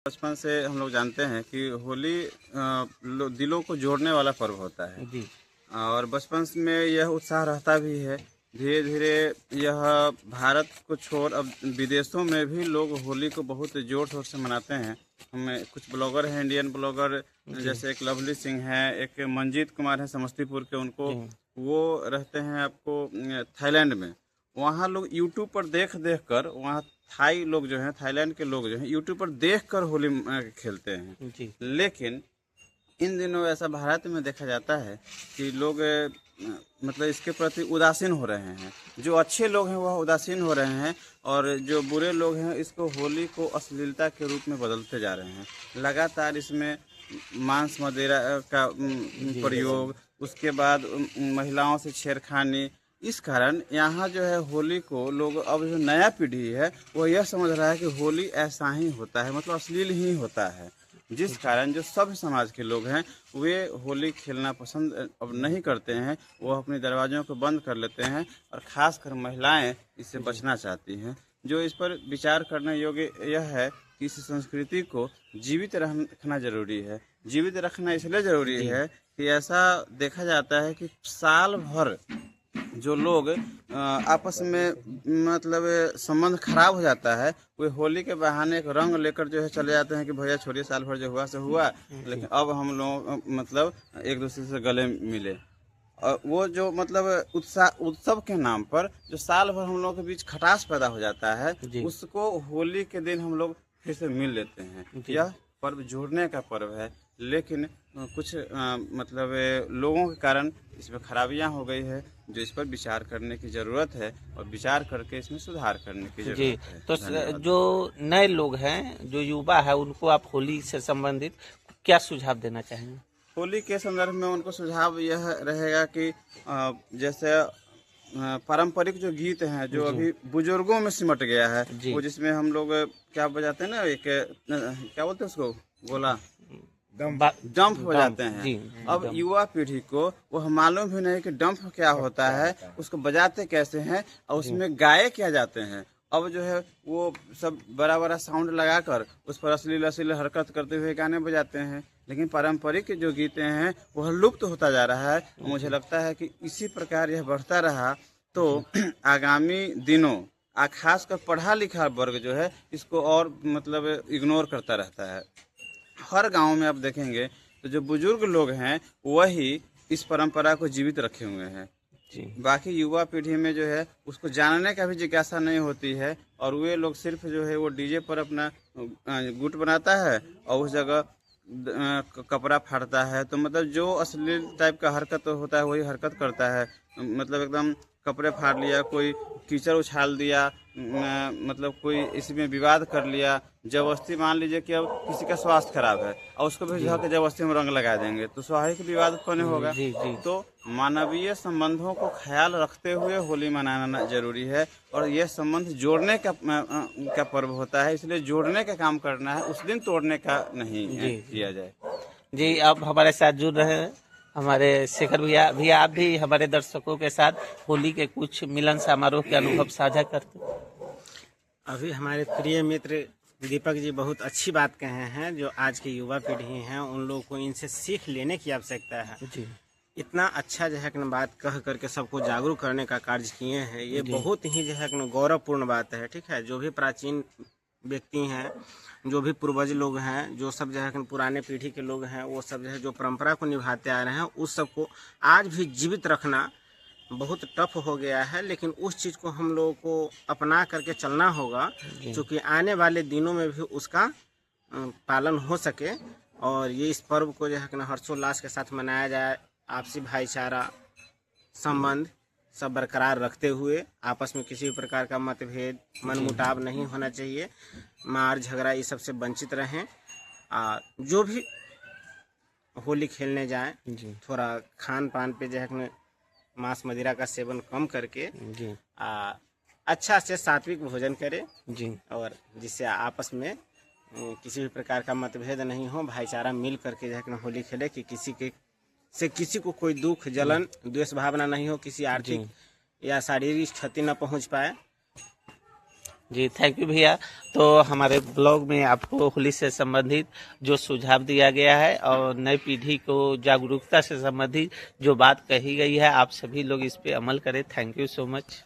बचपन से हम लोग जानते हैं कि होली दिलों को जोड़ने वाला पर्व होता है जी। और बचपन में यह उत्साह रहता भी है। धीरे धीरे यह भारत को छोड़ अब विदेशों में भी लोग होली को बहुत जोर शोर से मनाते हैं। हमें कुछ ब्लॉगर हैं, इंडियन ब्लॉगर, जी। जैसे एक लवली सिंह हैं, एक मंजीत कुमार हैं समस्तीपुर के, उनको जी। वो रहते हैं आपको थाईलैंड में। वहाँ लोग यूट्यूब पर देख देख कर, वहाँ थाई लोग जो हैं, थाईलैंड के लोग जो हैं, यूट्यूब पर देख कर होली खेलते हैं। जी। लेकिन इन दिनों ऐसा भारत में देखा जाता है कि लोग मतलब इसके प्रति उदासीन हो रहे हैं। जो अच्छे लोग हैं वह उदासीन हो रहे हैं और जो बुरे लोग हैं इसको होली को अश्लीलता के रूप में बदलते जा रहे हैं। लगातार इसमें मांस मदिरा का प्रयोग, उसके बाद महिलाओं से छेड़खानी। इस कारण यहाँ जो है होली को लोग, अब जो नया पीढ़ी है वो यह समझ रहा है कि होली ऐसा ही होता है, मतलब अश्लील ही होता है। जिस कारण जो सभ्य समाज के लोग हैं वे होली खेलना पसंद अब नहीं करते हैं। वो अपने दरवाज़ों को बंद कर लेते हैं और ख़ासकर महिलाएं इससे बचना चाहती हैं। जो इस पर विचार करने योग्य यह है कि इस संस्कृति को जीवित रखना ज़रूरी है। जीवित रखना इसलिए ज़रूरी जी। है कि ऐसा देखा जाता है कि साल भर जो लोग आपस में मतलब संबंध खराब हो जाता है, वे होली के बहाने एक रंग लेकर जो है चले जाते हैं कि भैया छोड़िए, साल भर जो हुआ सो हुआ, लेकिन अब हम लोग मतलब एक दूसरे से गले मिले। और वो जो मतलब उत्सव के नाम पर जो साल भर हम लोगों के बीच खटास पैदा हो जाता है, जी। उसको होली के दिन हम लोग फिर से मिल लेते हैं। जी। यह पर्व जोड़ने का पर्व है, लेकिन कुछ मतलब लोगों के कारण इसमें खराबियां हो गई है, जो इस पर विचार करने की ज़रूरत है और विचार करके इसमें सुधार करने की जी। ज़रूरत है। तो धन्यवाद। जो नए लोग हैं, जो युवा है, उनको आप होली से संबंधित क्या सुझाव देना चाहेंगे? होली के संदर्भ में उनको सुझाव यह रहेगा कि जैसे पारंपरिक जो गीत हैं जो जी। अभी बुजुर्गों में सिमट गया है, जी। वो जिसमें हम लोग क्या बजाते हैं ना, एक क्या बोलते हैं उसको, गोला, डंफ बजाते हैं। जी। अब डंप। युवा पीढ़ी को वह मालूम भी नहीं कि डंफ क्या होता है, उसको बजाते कैसे हैं और जी। उसमें गाए क्या जाते हैं। अब जो है वो सब बड़ा बड़ा साउंड लगाकर उस पर अश्लील अश्लील हरकत करते हुए गाने बजाते हैं, लेकिन पारंपरिक जो गीतें हैं वह लुप्त होता जा रहा है। मुझे लगता है कि इसी प्रकार यह बढ़ता रहा तो जी। आगामी दिनों खासकर पढ़ा लिखा वर्ग जो है इसको और मतलब इग्नोर करता रहता है। हर गांव में आप देखेंगे तो जो बुजुर्ग लोग हैं वही इस परंपरा को जीवित रखे हुए हैं। जी। बाकी युवा पीढ़ी में जो है उसको जानने का भी जिज्ञासा नहीं होती है और वे लोग सिर्फ जो है वो डीजे पर अपना गुट बनाता है और उस जगह कपड़ा फाड़ता है। तो मतलब जो अश्लील टाइप का हरकत होता है वही हरकत करता है। मतलब एकदम कपड़े फाड़ लिया, कोई कीचड़ उछाल दिया, मतलब कोई इसमें विवाद कर लिया, जबरदस्ती मान लीजिए कि अब किसी का स्वास्थ्य खराब है और उसको भी जी। जो है जबरदस्ती में रंग लगा देंगे तो स्वाभाविक विवाद उत्पन्न होगा। जी। जी। तो मानवीय संबंधों को ख्याल रखते हुए होली मनाना जरूरी है और यह संबंध जोड़ने का पर्व होता है, इसलिए जोड़ने का काम करना है, उस दिन तोड़ने का नहीं जी। किया जाए। जी, आप हमारे साथ जुड़ रहे हैं, हमारे शेखर भैया आप भी हमारे दर्शकों के साथ होली के कुछ मिलन समारोह के अनुभव साझा करते हैं। अभी हमारे प्रिय मित्र दीपक जी बहुत अच्छी बात कहे हैं। जो आज की युवा पीढ़ी हैं उन लोगों को इनसे सीख लेने की आवश्यकता है। जी। इतना अच्छा जो है कि बात कह करके सबको जागरूक करने का कार्य किए हैं, ये जी। बहुत ही जो है कि गौरवपूर्ण बात है। ठीक है, जो भी प्राचीन व्यक्ति हैं, जो भी पूर्वज लोग हैं, जो सब जो है कि पुराने पीढ़ी के लोग हैं, वो सब जो है जो परंपरा को निभाते आ रहे हैं, उस सब को आज भी जीवित रखना बहुत टफ हो गया है। लेकिन उस चीज़ को हम लोगों को अपना करके चलना होगा, क्योंकि आने वाले दिनों में भी उसका पालन हो सके और ये इस पर्व को जो है कि हर्षोल्लास के साथ मनाया जाए। आपसी भाईचारा संबंध सब बरकरार रखते हुए आपस में किसी भी प्रकार का मतभेद मनमुटाव नहीं होना चाहिए। मार झगड़ा ये सबसे वंचित रहें। जो भी होली खेलने जाएं, जी। थोड़ा खान पान पे जो है कि मांस मदिरा का सेवन कम करके जी। अच्छा से सात्विक भोजन करें जी। और जिससे आपस में किसी भी प्रकार का मतभेद नहीं हो, भाईचारा मिल करके जो है कि होली खेले कि किसी को कोई दुख जलन द्वेष भावना नहीं हो, किसी आर्थिक या शारीरिक क्षति न पहुंच पाए। जी थैंक यू भैया। तो हमारे ब्लॉग में आपको होली से संबंधित जो सुझाव दिया गया है और नई पीढ़ी को जागरूकता से संबंधित जो बात कही गई है, आप सभी लोग इस पे अमल करें। Thank you so much.